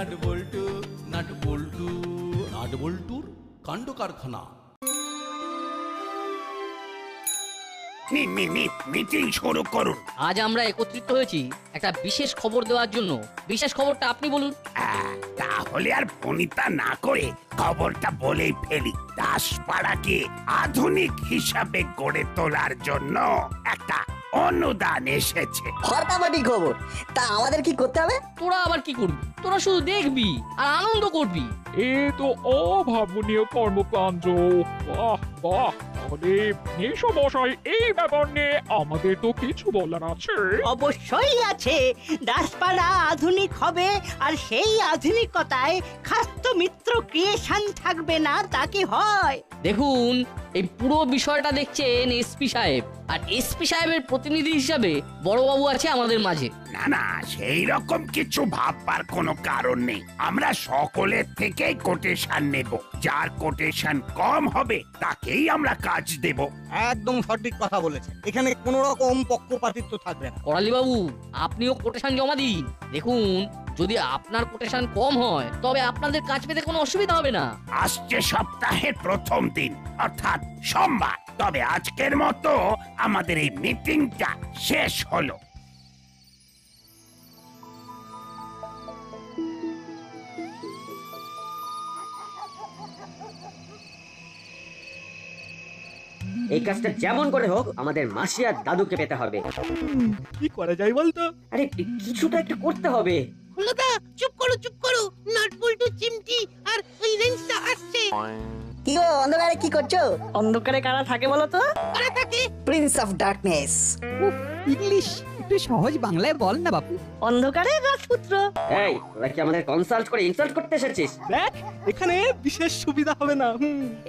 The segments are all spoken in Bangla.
নাট বল্টু, নাট বল্টু, নাট বল্টুর কাণ্ড কারখানা। মিটিং শুরু করুন। আজ আমরা একত্রিত হয়েছি একটা বিশেষ খবর দেওয়ার জন্য। বিশেষ খবরটা আপনি বলুন। তাহলে আর ফোনিতা না করে খবরটা বলেই ফেলি। দাসপাড়াকে আধুনিক হিসাবে গড়ে তোলার জন্য একটা অনুদান এসেছে। ফাটাফাটি খবর। তা আমাদের কি করতে হবে? তোরা আবার কি করবি? তোরা শুধু দেখবি আর আনন্দ করবি। এ তো অভাবনীয় কর্মকাণ্ড। বাহ বাহ, তাহলে মেশো মশাই এই ব্যাপার নিয়ে আমাদের তো কিছু বলার আছে। অবশ্যই আছে। দাসপাড়া আধুনিক হবে, আর সেই আধুনিকতায় খাস্ত মিত্র ক্রিয়েশন থাকবে না, তা কি হয়? দেখুন, এই পুরো বিষয়টা দেখছেন এসপি সাহেব, আর এসপি সাহেবের প্রতিনিধি হিসাবে বড়বাবু আছে আমাদের মাঝে। না না, সেই রকম কিছু ভাববার কোনো কারণ নেই। আমরা সকলের থেকেই কোটেশন নেব। যার কোটেশন কম হবে তাকেই আমরা কাজ দেব। একদম সঠিক কথা বলেছে। এখানে কোন রকম পক্ষপাতিত্ব থাকবে না। করালি বাবু, আপনিও কোটেশন জমা দিন। দেখুন, যদি আপনার কোটেশন কম হয় তবে আপনাদের কাজ পেতে কোনো অসুবিধা হবে না। আসছে সপ্তাহের প্রথম দিন অর্থাৎ সোমবার। তবে আজকের মতো আমাদের এই মিটিংটা শেষ হলো। এই কাজটা যেমন করে হোক আমাদের মাসি আর দাদুকে পেতে হবে। কি করা যায় বলতো? আরে কিছুটা একটা করতে হবে। হলোদা, চুপ করো চুপ করো। নাট বল্টু, চিমটি আর ওই রেঞ্জটা আসছে। কি গো, অন্ধকারে কি করছো? অন্ধকারে কারা থাকে বলো তো? কারা থাকে? Prince of darkness. ইংলিশ একটু সহজ বাংলায় বল না বাপু। অন্ধকারে রাজপুত্র। এই তোরা কি আমাদের কনসাল্ট করে ইনসাল্ট করতে এসেছিস? দেখ, এখানে বিশেষ সুবিধা হবে না।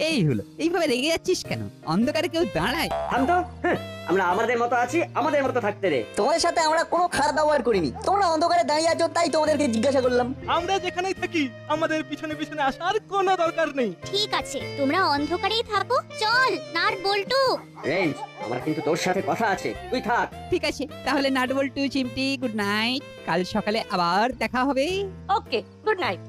এই হলো, এইভাবে রেগে যাচ্ছিস কেন? অন্ধকারে কেউ দাঁড়ায়? থাম তো। আমরা আমাদের মতো আছি, আমাদের মতো থাকতে দে। তোমাদের সাথে আমরা কোনো খারাপ ব্যবহার করিনি। তোমরা অন্ধকারে দাঁড়িয়ে আছো তাই তোমাদেরকে জিজ্ঞাসা করলাম। আমরা যেখানেই থাকি আমাদের পিছনে পিছনে আসার কোনো দরকার নেই। ঠিক আছে, তোমরা অন্ধকারেই থাকো। চল নাট বল্টু। রেঞ্জ, আমার কিন্তু তোর সাথে কথা আছে, তুই থাক। ঠিক আছে, তাহলে নাটবল্টু, চিমটি, গুড নাইট। কাল সকালে আবার দেখা হবে। ওকে, গুড নাইট।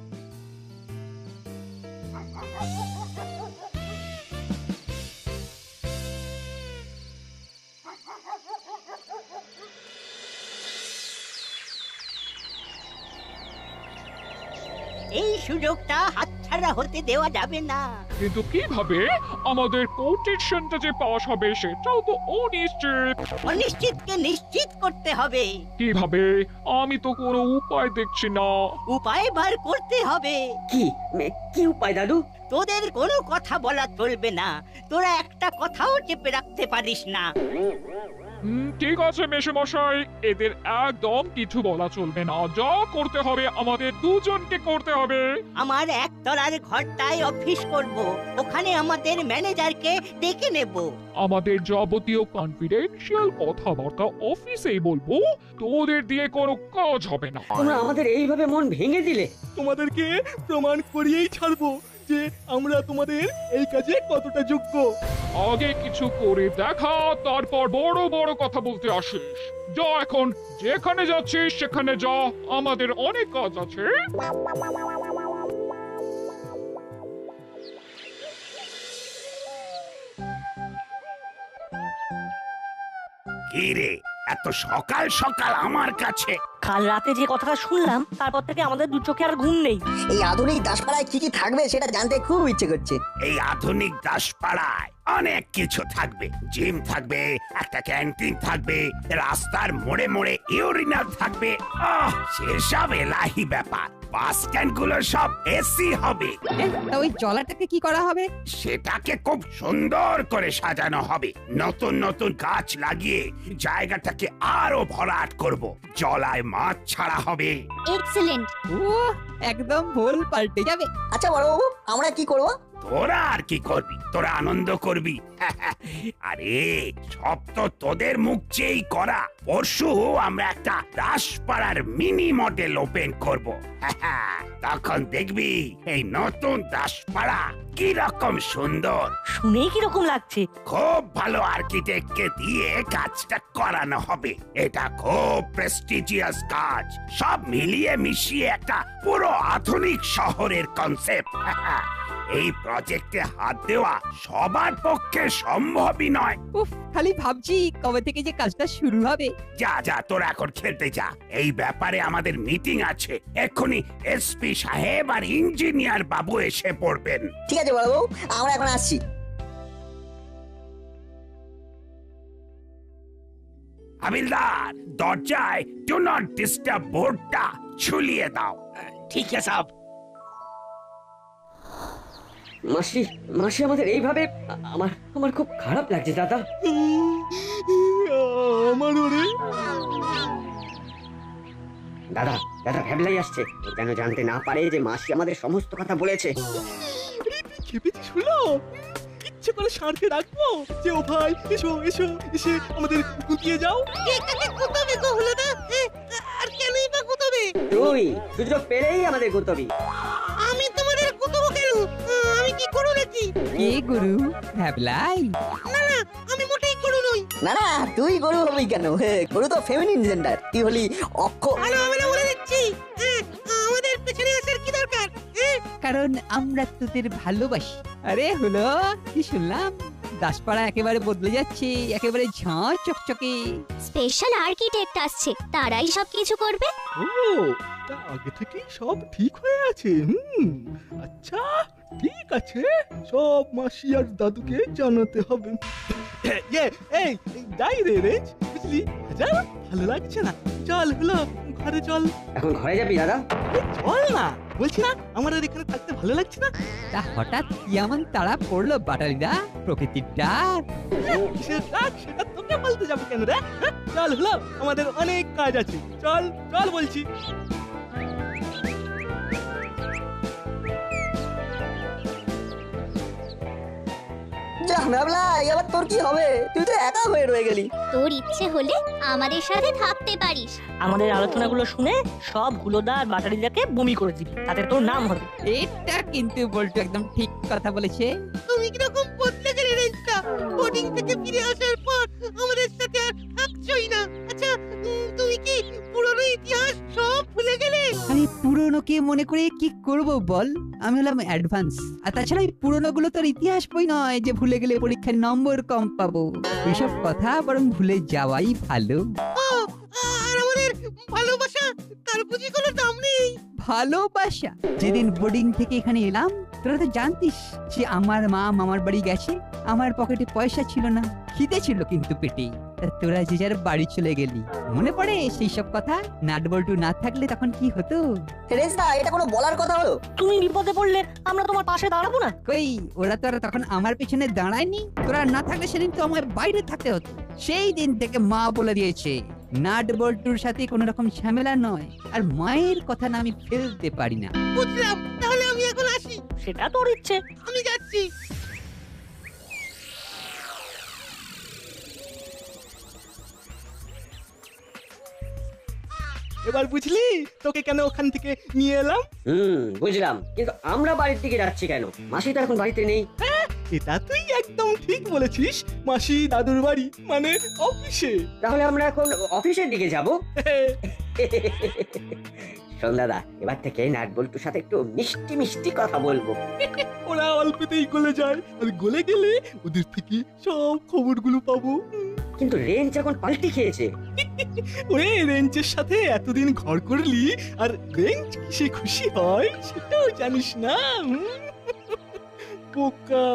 এই সুযোগটা হাতছাড়া হতে দেওয়া যাবে না। কিন্তু কিভাবে আমাদের কোটেশনটা যে পাস হবে সেটাও তো অনিশ্চিত। অনিশ্চিতকে নিশ্চিত করতে হবে। কিভাবে? আমি তো কোনো উপায় দেখছি না। উপায় বার করতে হবে। কি উপায় দাদু? তোদের কোনো কথা বলা চলবে না। তোরা একটা কথাও চেপে রাখতে পারিস না। ঠিক আছে মেশোমশাই, এদের একদম কিছু বলা চলবে না। যা করতে হবে আমাদের দুজনকে করতে হবে। আমার একতলার ঘরটায় অফিস করব। ওখানে আমাদের ম্যানেজারকে ডেকে নেব। আমাদের যাবতীয় কনফিডেন্সিয়াল কথাবার্তা অফিসেই বলবো। তোদের দিয়ে কোনো কাজ হবে না। তোমরা আমাদের এইভাবে মন ভেঙে দিলে। তোমাদেরকে প্রমাণ করিয়েই ছাড়বো যে আমরা তোমাদের এই কাজে কতটা যোগ্য। আগে কিছু করে দেখা, তারপর বড় বড় কথা বলতে আসিস। যা, এখন যেখানে যাচ্ছিস সেখানে যা, আমাদের অনেক কাজ আছে। কি রে, এত সকাল সকাল আমার কাছে? কাল রাতে যে কথাটা শুনলাম তারপর থেকে আমাদের দু চোখে আর ঘুম নেই। এই আধুনিক দাসপাড়ায় কি কি থাকবে সেটা জানতে খুব ইচ্ছে করছে। এই আধুনিক দাসপাড়ায় অনেক কিছু থাকবে। জিম থাকবে, একটা ক্যান্টিন থাকবে, রাস্তার মোড়ে মোড়ে ইউরিনাল থাকবে। সেসব এলাহি ব্যাপার। বাস স্ট্যান্ড গুলো সব এসি হবে। তা ওই জলাটাকে কি করা হবে? সেটাকে খুব সুন্দর করে সাজানো হবে। নতুন নতুন গাছ লাগিয়ে জায়গাটাকে আরো ভরাট করব। জলায় মাছ ছাড়া হবে। এক্সেলেন্ট। ও, একদম ভুল পাল্টে যাবে। আচ্ছা বড়বাবু, আমরা কি করব? তোরা আর কি করবি? তোরা আনন্দ করবি। আরে সব তো তোদের মুখ চেয়েই করা। পরশু আমরা একটা দাসপাড়ার মিনি মডেল ওপেন করব। তখন দেখবি এই নতুন দাসপাড়া কি রকম সুন্দর। শুনেই কিরকম লাগছে? খুব ভালো আর্কিটেক্টকে দিয়ে কাজটা করানো হবে। এটা খুব প্রেস্টিজিয়াস কাজ। সব মিলিয়ে মিশিয়ে একটা পুরো আধুনিক শহরের কনসেপ্ট। এই প্রজেক্টে হাত দেওয়া সবার পক্ষে সম্ভবই নয়। উফ, খালি ভাবছি কবে থেকে যে কাজটা শুরু হবে। যা যা তোরা এখন খেলতে যা। এই ব্যাপারে আমাদের মিটিং আছে। এক্ষুনি এসপি সাহেব আর ইঞ্জিনিয়ার বাবু এসে পড়বেন। ঠিক আছে বড়বাবু, আমরা এখন আসছি। হাবিলদার, দরজায় ডু নট ডিস্টার্ব বোর্ডটা ঝুলিয়ে দাও। ঠিক আছে সাহেব। মাসি মাসি আমাদের এইভাবে আমার আমার খুব খারাপ লাগছে দাদা। আমার ওরে দাদা দাদা ভ্যাবলাই আসছে। ও যেন জানতে না পারে যে মাসি আমাদের সমস্ত কথা বলেছে। খেপেছিস হলো? ইচ্ছে করে ষাঁড়কে ডাকবো যে ও ভাই এসো এসো, এসে আমাদের গুটিয়ে যাও। আর কেনই বা গুতবে? তুই সুযোগ পেলেই আমাদের গুতবি। আমি তোমাদের গুতবো কেন? আমি কি করু নাকি? কে গুরু? ভ্যাবলাই? আমি মোটেই করু নই। না না, তুই গরু হবি কেন? গরু তো ফেমিনিন জেন্ডার। তুই হলি অক্ষ। ভালো হবে না বলে দিচ্ছি। আমাদের পেছনে আসার কি দরকার? কারণ আমরা তোদের ভালোবাসি। আরে হলো কি শুনলাম, দাসপাড়া একেবারে বদলে যাচ্ছে, একেবারে ঝাঁ চকচকে। স্পেশাল আর্কিটেক্ট আসছে, তারাই সবকিছু করবে। ও, তা আগে থেকেই সব ঠিক হয়ে আছে। আচ্ছা ঠিক আছে, সব মাসি আর দাদুকে জানাতে হবে। এই যাই রে রেঞ্জ, বুঝলি? যা, ভালো লাগছে না। চল হলো ঘরে চল। এখন ঘরে যাবি দাদা? চল না, বলছি না আমার আর এখানে থাকতে ভালো লাগছে না। তা হঠাৎ কি এমন তাড়া পড়লো বাটালিদা? প্রকৃতির ডাক? কিসের ডাক সেটা তোকে বলতে যাবো কেন রে? চল হলো, আমাদের অনেক কাজ আছে। চল চল বলছি। যা ভাবলা, এবার তোর কি হবে? তুই তো একা হয়ে রয়ে গেলি। তোর ইচ্ছে হলে আমাদের সাথে থাকতে পারিস। আমাদের আলোচনাগুলো শুনে সব হুলোদা আর বাটারিদাকে বমি করে দিবি, তাতে তোর নাম হবে। এটা কিন্তু বলতো একদম ঠিক কথা বলেছে। তুমি কিরকম বদলে গেলে রেঞ্জটা? বোর্ডিং থেকে ফিরে আসার পর আমাদের সাথে আর থাকছই না। আচ্ছা তুমি কি পুরনো ইতিহাস সব ভুলে গেলে? আরে পুরনোকে মনে করে কি করব বল? আমি হলাম অ্যাডভান্স। আর তাছাড়া এই পুরনোগুলো তোর ইতিহাস বই নয় যে ভুলে গেলে পরীক্ষায় নম্বর কম পাবো। এসব কথা বরং ভুলে যাওয়াই ভালো। আর আমাদের ভালোবাসা, তার বুঝি কোনো দাম নেই? ভালোবাসা? যেদিন বোর্ডিং থেকে এখানে এলাম তোরা তো জানতিস যে আমার মা মামার বাড়ি গেছে, আমার পকেটে পয়সা ছিল না, খিদে ছিল কিন্তু পেটে। তা তোরা যে যার বাড়ি চলে গেলি, মনে পড়ে সেই সব কথা? নাট বল্টু না থাকলে তখন কি হতো? রেঞ্জদা, এটা কোনো বলার কথা হলো? তুমি বিপদে পড়লে আমরা তোমার পাশে দাঁড়াবো না? কই, ওরা তো আর তখন আমার পেছনে দাঁড়ায়নি। তোরা না থাকলে সেদিন তো আমার বাইরে থাকতে হতো। সেই দিন থেকে মা বলে দিয়েছে নাট বল্টুর সাথে কোনো রকম ঝামেলা নয়। আর মায়ের কথা না আমি ফেলতে পারি না। বুঝলাম, তাহলে আমি এখন আসি। সেটা তোর ইচ্ছে, আমি যাচ্ছি। এবার বুঝলি তোকে কেন ওখান থেকে নিয়ে এলাম? বুঝলাম, কিন্তু আমরা বাড়ির দিকে যাচ্ছি কেন? মাসি তো এখন বাড়িতে নেই। এটা তুই একদম ঠিক বলেছিস। মাসি দাদুর বাড়ি মানে অফিসে। তাহলে আমরা এখন অফিসের দিকে যাব। শোন দাদা, এবার থেকে নাট বল্টুর সাথে একটু মিষ্টি মিষ্টি কথা বলবো। ওরা অল্পতেই গলে যায়, আর গলে গেলে ওদের থেকে সব খবরগুলো পাবো। কিন্তু রেঞ্জ এখন পাল্টি খেয়েছে। ওরে, রেঞ্জের সাথে এতদিন ঘর করলি, আর রেঞ্জ কিসে খুশি হয় সেটাও জানিস না? বোকা,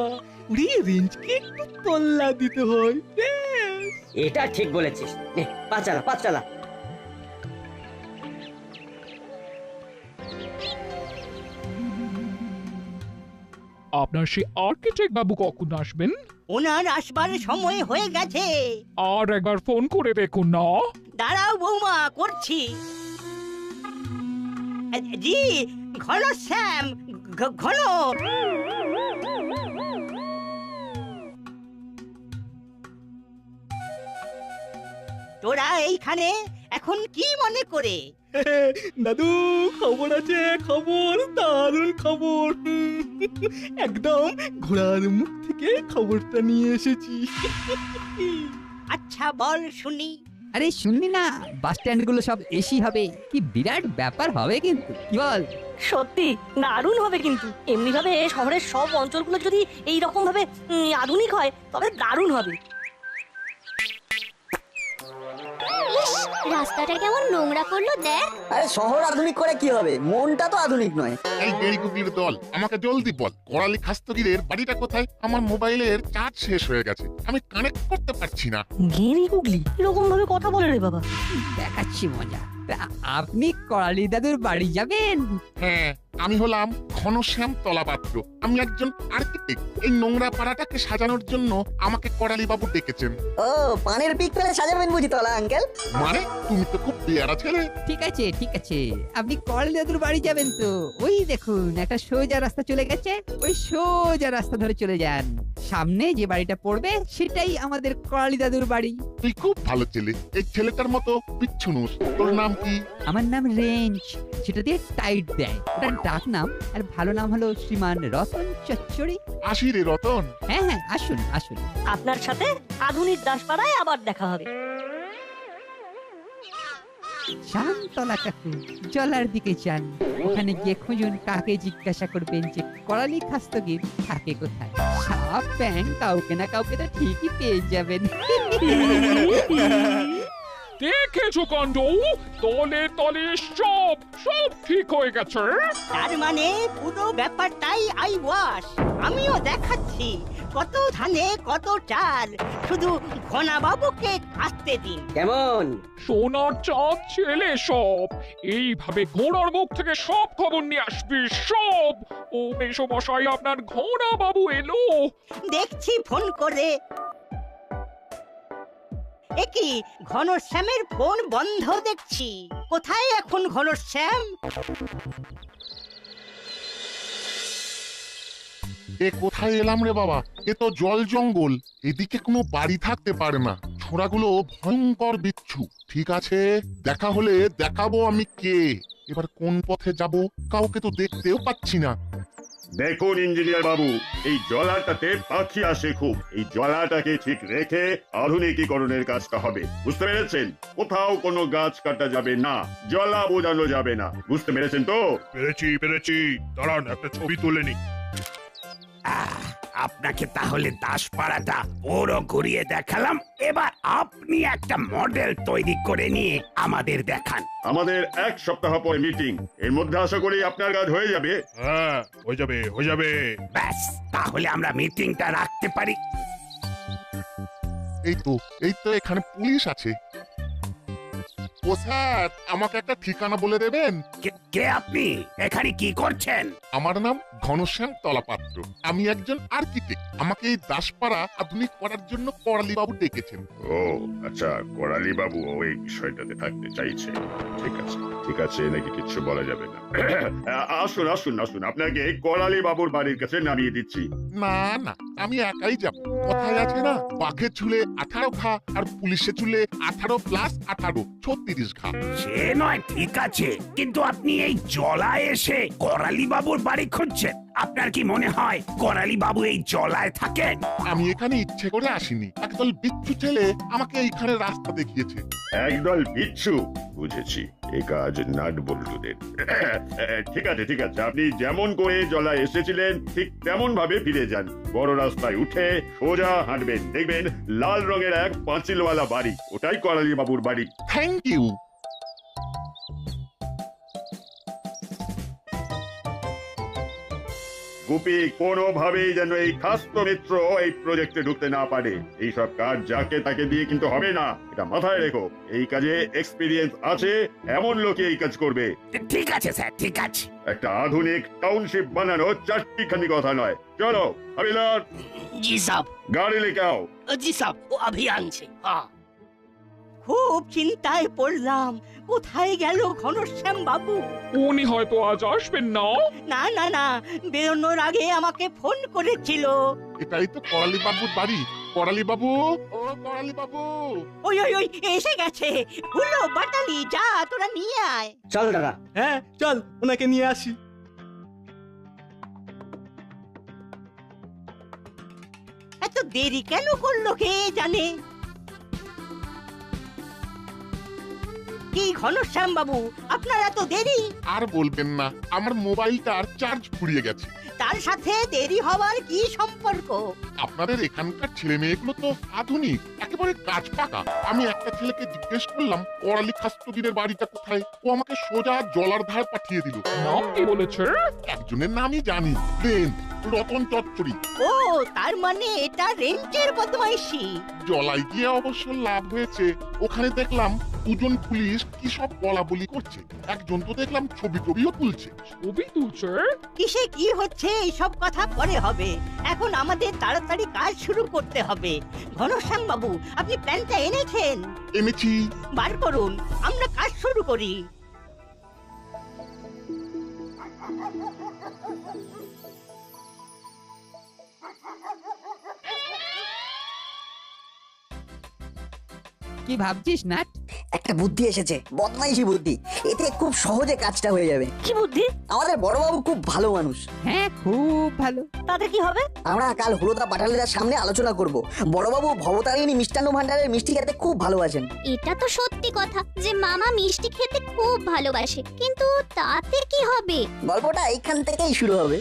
ওরে রেঞ্জকে একটু তল্লা দিতে হয়। এটা ঠিক বলেছিস। নে, পা চালা পা চালা। আপনার সেই আর্কিটেক্ট বাবু কখন আসবেন? ওনার আসবার সময় হয়ে গেছে। আর একবার ফোন করে দেখুন না। দাঁড়াও বৌমা, করছি। জি, ঘন শ্যাম, ঘন। তোরা এইখানে এখন কি মনে করে? দাদু খবর আছে, খবর, দারুণ খবর। একদম ঘোড়ার মুখ থেকে খবরটা নিয়ে এসেছি। আচ্ছা বল শুনি। আরে শুনলি না, বাস স্ট্যান্ড গুলো সব এসি হবে, কি বিরাট ব্যাপার হবে কিন্তু, কি বল? সত্যি দারুণ হবে কিন্তু এমনি ভাবে শহরের সব অঞ্চলগুলো যদি এই রকম ভাবে আধুনিক হয় তবে দারুণ হবে। ইস, রাস্তাটা কেমন নোংরা করলো দেখ। আরে শহর আধুনিক করে কি হবে, মনটা তো আধুনিক নয়। এই গেরিগুগলির দল, আমাকে জলদি বল, করালি খাস্তগিরের বাড়িটা কোথায়? আমার মোবাইলের চার্জ শেষ হয়ে গেছে, আমি কানেক্ট করতে পারছি না। গেরি গুগলি এরকম ভাবে কথা বলে রে বাবা। দেখাচ্ছি মজা। তা আপনি করালি দাদুর বাড়ি যাবেন? হ্যাঁ, আমি হলাম ঘনশ্যাম তলাপাত্র। আমি একজন আর্কিটেক্ট। এই নোংরা পাড়াটাকে সাজানোর জন্য আমাকে করালি বাবু ডেকেছেন। ও পানের পিক ফেলে সাজাবেন বুঝি তলা আঙ্কেল? মানে তুমি তো খুব পেয়ারা ছেলে। ঠিক আছে ঠিক আছে, আপনি করালি দাদুর বাড়ি যাবেন তো ওই দেখুন একটা সোজা রাস্তা চলে গেছে, ওই সোজা রাস্তা ধরে চলে যান। সামনে যে বাড়িটা পড়বে সেটাই আমাদের করালি দাদুর বাড়ি। তুই খুব ভালো ছেলে, এই ছেলেটার মতো পিচ্ছুনুস। তোর নাম কি? আমার নাম রেঞ্জ, সেটা দিয়ে টাইট দেয়, ওটার ডাক নাম। আর ভালো নাম হলো শ্রীমান রতন চচ্চড়ি। আসি রে রতন। হ্যাঁ হ্যাঁ, আসুন আসুন। আপনার সাথে আধুনিক দাসপাড়ায় আবার দেখা হবে। শান্তলা কাকু, জলার দিকে যান, ওখানে গিয়ে খুঁজুন কাকে জিজ্ঞাসা করবেন যে করালি খাস্তগির থাকে কোথায়। সাপ ব্যাং কাউকে না কাউকে তো ঠিকই পেয়ে যাবেন। দেখেছো কাণ্ড, তলে তলে সব সব ঠিক হয়ে গেছে। তার মানে পুরো ব্যাপারটাই আই ওয়াশ। আমিও দেখাচ্ছি কত ধানে কত চাল, শুধু ঘনা বাবুকে আসতে দিন। কেমন? সোনার চাঁদ ছেলে সব এইভাবে ঘোড়ার মুখ থেকে সব খবর নিয়ে আসবি সব। ও মেশমশাই, আপনার ঘোড়া বাবু এলো। দেখছি ফোন করে। একই ঘনশ্যামের ফোন বন্ধ দেখছি। কোথায় এখন ঘনশ্যাম? এ কোথায় এলাম রে বাবা? এ তো জল জঙ্গল, এদিকে কোনো বাড়ি থাকতে পারে না। ছোড়াগুলো ভয়ঙ্কর বিচ্ছু। ঠিক আছে, দেখা হলে দেখাবো আমি কে। এবার কোন পথে যাব, কাউকে তো দেখতেও পাচ্ছি না। দেখুন ইঞ্জিনিয়ার বাবু, এই জলাটাতে পাখি আসে খুব। এই জলাটাকে ঠিক রেখে আধুনিকীকরণের কাজটা হবে, বুঝতে পেরেছেন? কোথাও কোনো গাছ কাটা যাবে না, জলা বোঝানো যাবে না, বুঝতে পেরেছেন তো? পেরেছি। দাঁড়ান একটা ছবি তুলে নি। আপনাকে তাহলে দাসপাড়াটা পুরো ঘুরিয়ে দেখালাম। এবার আপনি একটা মডেল তৈরি করে নিয়ে আমাদের দেখান। আমাদের 1 সপ্তাহ পরে মিটিং, এর মধ্যে আশা করি আপনার কাজ হয়ে যাবে। হ্যাঁ, হয়ে যাবে। ব্যাস, তাহলে আমরা মিটিংটা রাখতে পারি। এই তো এখানে পুলিশ আছে। ও স্যার, আমাকে একটা ঠিকানা বলে দেবেন? কে আপনি? এখানে কি করছেন? আমার নাম ঘনশ্যাম তলাপাত্র, আমি একজন আর্কিটেক্ট। আমাকে এই দাসপাড়া আধুনিক করার জন্য করালি বাবু ডেকেছেন। ও আচ্ছা, করালি বাবু ওই বিষয়টাতে থাকতে চাইছে। ঠিক আছে, নাকি কিছু বলা যাবে না। আসুন, আপনাকে করালি বাবুর বাড়ির কাছে নামিয়ে দিচ্ছি। না, আমি একাই যাব। কথায় আছে না, বাঘের চুলে 18 ঘা আর পুলিশের চুলে 18 + 18 36 ঘা। সে নয়, ঠিক আছে, কিন্তু আপনি এই জলায় এসে করালি বাবুর বাড়ি খুঁজছেন। আপনার কি মনে হয় করালি বাবু এই জলায় থাকেন? আমি এখানে ইচ্ছে করে আসিনি, একদল বিচ্ছু ছেলে আমাকে এইখানে রাস্তা দেখিয়েছে। একদল বিচ্ছু? বুঝেছি, এই কাজ নাট বল্টুদের। ঠিক আছে, আপনি যেমন করে জলায় এসেছিলেন ঠিক তেমন ভাবে ফিরে যান। বড় রাস্তায় উঠে সোজা হাঁটবেন, দেখবেন লাল রঙের এক পাঁচিলওয়ালা বাড়ি, ওটাই করালি বাবুর বাড়ি। Thank you. গুপি কোনোভাবেই যেন এই খাস্ত মিত্র এই প্রজেক্টে ঢুকতে না পারে। এই সব কাজ যাকে তাকে দিয়ে কিন্তু হবে না, এটা মাথায় রেখো। এই কাজে এক্সপিরিয়েন্স আছে এমন লোকে এই কাজ করবে। ঠিক আছে স্যার, ঠিক আছে। একটা আধুনিক টাউনশিপ বানানো 4টিখানি কথা নয়। চলো হবিলার। জি সাহেব। গাড়ি লেকে আও। জি সাহেব, ও अभी আনছে। হ্যাঁ। খুব চিন্তায় পড়লাম, কোথায় গেল ঘনশ্যাম বাবু? উনি হয়তো আজ আসবেন না। না, বেরোনোর আগে আমাকে ফোন করেছিল। এটাই তো করালি বাবুর বাড়ি। করালি বাবু, ও করালি বাবু। ওই ওই ওই এসে গেছে। হুলো বাটালি, যা তোরা নিয়ে আয়। চল দাদা। হ্যাঁ চল ওনাকে নিয়ে আসি। এত দেরি কেন করলো কে জানে? কি ঘনশ্যাম বাবু, আপনার এত দেরি? আর বলবেন না, আমার মোবাইলটার চার্জ ফুরিয়ে গেছে। তার সাথে দেরি হওয়ার কি সম্পর্ক? আপনাদের এখানকার ছেলে মেয়েগুলো তো আধুনিক, একেবারে কাজ পাকা। আমি একটা ছেলেকে জিজ্ঞেস করলাম করালি খাস্তগিরের বাড়িটা কোথায়, ও আমাকে সোজা জলার ধার পাঠিয়ে দিল। নাম কি বলেছে? একজনের নামই জানি, রতন চচ্চড়ি। ও, তার মানে এটা রেঞ্চের বদমাইশি। জলাই গিয়ে অবশ্য লাভ হয়েছে। ওখানে দেখলাম দুজন পুলিশ কি সব বলা বলি করছে, একজন তো দেখলাম ছবি টবিও তুলছে। ছবি তুলছে? কিসে কি হচ্ছে এইসব কথা পরে হবে, এখন আমাদের তাড়াতাড়ি কাজ শুরু করতে হবে। ঘনশ্যাম বাবু, আপনি প্ল্যানটা এনেছেন? এনেছি। বার করুন, আমরা কাজ শুরু করি। কি ভাবছিস নাট? একটা বুদ্ধি এসেছে, বদমাইশি বুদ্ধি। এতে খুব সহজে কাজটা হয়ে যাবে। কি বুদ্ধি? আমাদের বড়বাবু খুব ভালো মানুষ। হ্যাঁ খুব ভালো। তাতে কি হবে? আমরা কাল হুলোদা পাটালিদার সামনে আলোচনা করব। বড়বাবু ভবতারিণী মিষ্টান্ন ভান্ডারের মিষ্টি খেতে খুব ভালোবাসেন। এটা তো সত্যি কথা যে মামা মিষ্টি খেতে খুব ভালোবাসে, কিন্তু তাতে কি হবে? গল্পটা এইখান থেকেই শুরু হবে।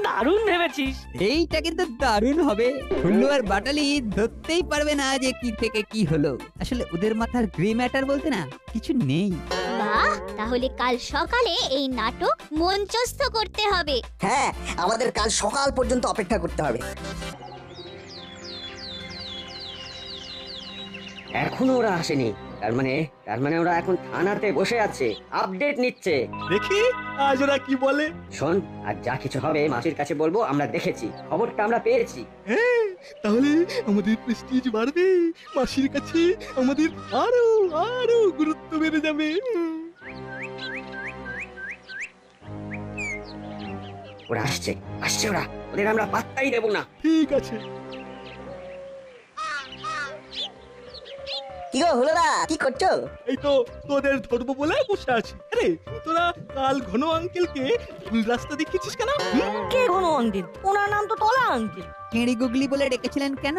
দারুণ ভেবেছিস। এইটা কিন্তু দারুণ হবে। হুল্লু আর বাটালি ধরতেই পারবে না যে কি থেকে কি হলো। আসলে ওদের মাথার গ্রে ম্যাটার বলতে না কিছু নেই। বাহ, তাহলে কাল সকালে এই নাটক মঞ্চস্থ করতে হবে। হ্যাঁ, আমাদের কাল সকাল পর্যন্ত অপেক্ষা করতে হবে। এখনো ওরা আসেনি, তার মানে ওরা এখন থানাতে বসে আছে, আপডেট নিচ্ছে। দেখি আজ ওরা কি বলে। শোন, আর যা কিছু হবে মাসির কাছে বলবো আমরা দেখেছি, খবরটা আমরা পেয়েছি। হ্যাঁ, তাহলে আমাদের প্রেস্টিজ বাড়বে, মাসির কাছে আমাদের আরো আরো গুরুত্ব বেড়ে যাবে। ওরা আসছে ওরা, ওদের আমরা পাত্তাই দেব না। ঠিক আছে। কি গো হুলোদা, কি করছো? এই তো তোদের ধরবো বলে বসে আছি। আরে তোরা কাল ঘন আঙ্কেলকে ভুল রাস্তা দেখিয়েছিস কেন? কে ঘন আঙ্কেল? ওনার নাম তো তলা আঙ্কেল। কেড়ি গুগলি বলে ডেকেছিলেন কেন?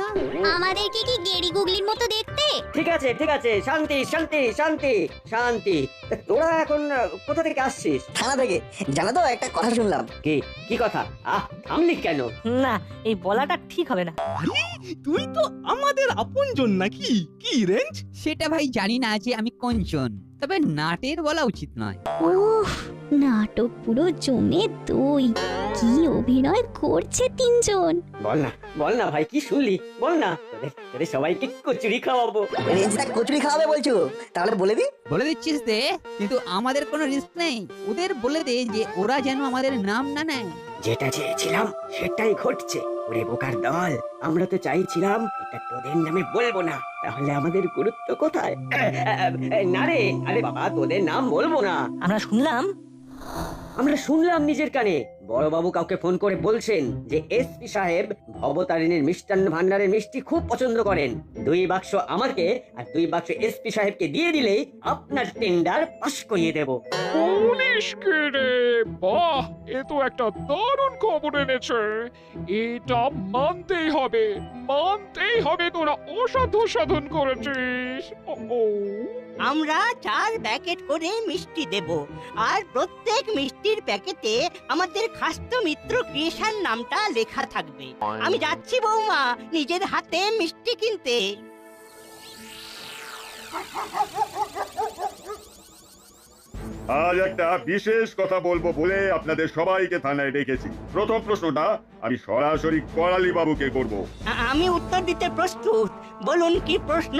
আমাদেরকে কি গেড়ি গুগলির মতো দেখতে? ঠিক আছে শান্তি শান্তি শান্তি শান্তি। তোরা এখন কোথা থেকে আসছিস? থানা থেকে। জানো তো, একটা কথা শুনলাম। কি কথা? থামলি কেন? না, এই বলাটা ঠিক হবে না। তুই তো আমাদের আপনজন নাকি? কি রেঞ্জ? সেটা ভাই জানি না যে আমি কোনজন, তবে নাটের বলা উচিত নয়। উফ, নাটক পুরো জমে দই। কি অভিনয় করছে তিনজন। বল না ভাই, কি শুনলি? বল না। তোদের সবাইকে কচুরি খাওয়াবো। রেঞ্জটা কচুরি খাওয়াবে বলছো? তাহলে বলে দি। বলে দিচ্ছিস দে, কিন্তু আমাদের কোনো রিস্ক নেই। ওদের বলে দে যে ওরা যেন আমাদের নাম না নেয়। যেটা চেয়েছিলাম সেটাই ঘটছে। ওরে বোকার দল, আমরা তো চাইছিলাম এটা তোদের নামে বলবো না, তাহলে আমাদের গুরুত্ব কোথায়? না রে, আরে বাবা, তোদের নাম বলবো না। আমরা শুনলাম নিজের কানে বড়বাবু কাউকে ফোন করে বলছেন যে এসপি সাহেব ভবতারিণীর মিষ্টান্ন ভান্ডারের মিষ্টি খুব পছন্দ করেন। 2 বাক্স আমাকে আর 2 বাক্স এসপি সাহেবকে দিয়ে দিলেই আপনার টেন্ডার পাস করিয়ে দেব। পুলিশকে রে, বাহ, এ তো একটা দারুণ খবর এনেছে। এটা মানতেই হবে তোরা অসাধ্য সাধন করেছিস। আমরা 4 প্যাকেট করে মিষ্টি দেব, আর প্রত্যেক মিষ্টির প্যাকেটে আমাদের খাস্ত মিত্র ক্রিয়েশন নামটা লেখা থাকবে। আমি যাচ্ছি বৌমা, নিজের হাতে মিষ্টি কিনতে। আজ একটা বিশেষ কথা বলবো বলে আপনাদের সবাইকে থানায় ডেকেছি। প্রথম প্রশ্নটা আমি সরাসরি করালি বাবুকে করব। আমি উত্তর দিতে প্রস্তুত। বলুন কি প্রশ্ন?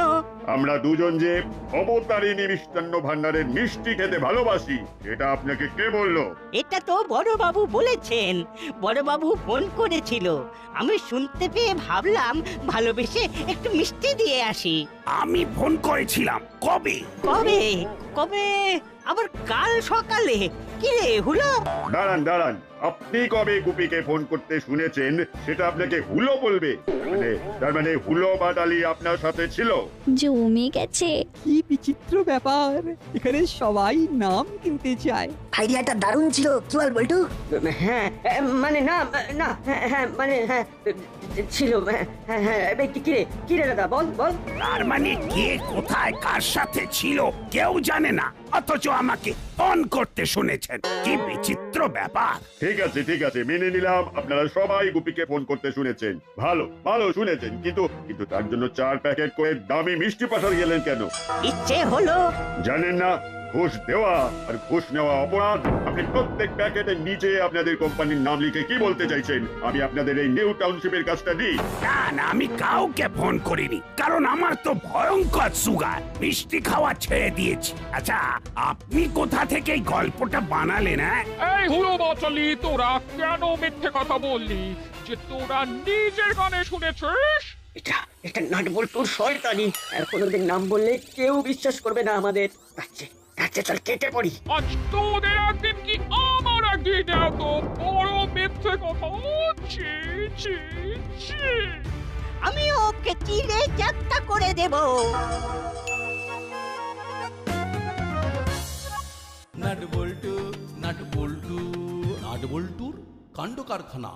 আমরা দুজন যে অবতারিণী মিষ্টান্ন ভান্ডারের মিষ্টি খেতে ভালোবাসি এটা আপনাকে কে বললো? এটা তো বড়বাবু বলেছেন। বড়বাবু ফোন করেছিল, আমি শুনতে পেয়ে ভাবলাম ভালোবেসে একটু মিষ্টি দিয়ে আসি। আমি ফোন করেছিলাম কবে? কবে কবে আবার কাল সকালে। কি রে হুলো? দাঁড়ান দাঁড়ান, আপনি কবে গুপিকে ফোন করতে শুনেছেন সেটা আপনাকে হুলো বলবে? তার মানে হুলো বাটালি আপনার সাথে ছিল? জমে গেছে। কি বিচিত্র ব্যাপার, এখানে সবাই নাম কিনতে চায়। আইডিয়াটা দারুণ ছিল, কি বল বল্টু? হ্যাঁ মানে না না হ্যাঁ মানে হ্যাঁ ছিল। হ্যাঁ কি রে দাদা, বল বল। তার মানে কে কোথায় কার সাথে ছিল কেউ জানে না, অথচ আমাকে ফোন করতে শুনেছেন। কি বিচিত্র ব্যাপার। ঠিক আছে মেনে নিলাম আপনারা সবাই গুপিকে ফোন করতে শুনেছেন। ভালো ভালো শুনেছেন, কিন্তু তার জন্য 4 প্যাকেট করে দামি মিষ্টি পাঠাতে গেলেন কেন? ইচ্ছে হলো। জানেন না ঘুষ দেওয়া আর ঘুষ নেওয়া অপরাধ? আপনি প্রত্যেক প্যাকেটের নিচে আপনাদের কোম্পানির নাম লিখে কি বলতে চাইছেন? আমি আপনাদের এই নিউ টাউনশিপের কাজটা দিই? না আমি কাউকে ফোন করিনি, কারণ আমার তো ভয়ঙ্কর সুগার, মিষ্টি খাওয়া ছেড়ে দিয়েছি। আচ্ছা আপনি কোথা থেকে এই গল্পটা বানালেন? এই হুলো বাচালি, তোরা কেন মিথ্যে কথা বললি যে তোরা নিজের কানে শুনেছিস? এটা নাটবল্টুর শয়তানি। আর কোনোদিন নাম বললে কেউ বিশ্বাস করবে না আমাদের। আচ্ছা চল কেটে পড়ি। আজ তোদের একদিন কি আমার একদিন, এত বড় মিথ্যে কথা। আমি ওকে চিরে চাপটা করে দেব। নাট বল্টু নাট বল্টুর কাণ্ড কারখানা।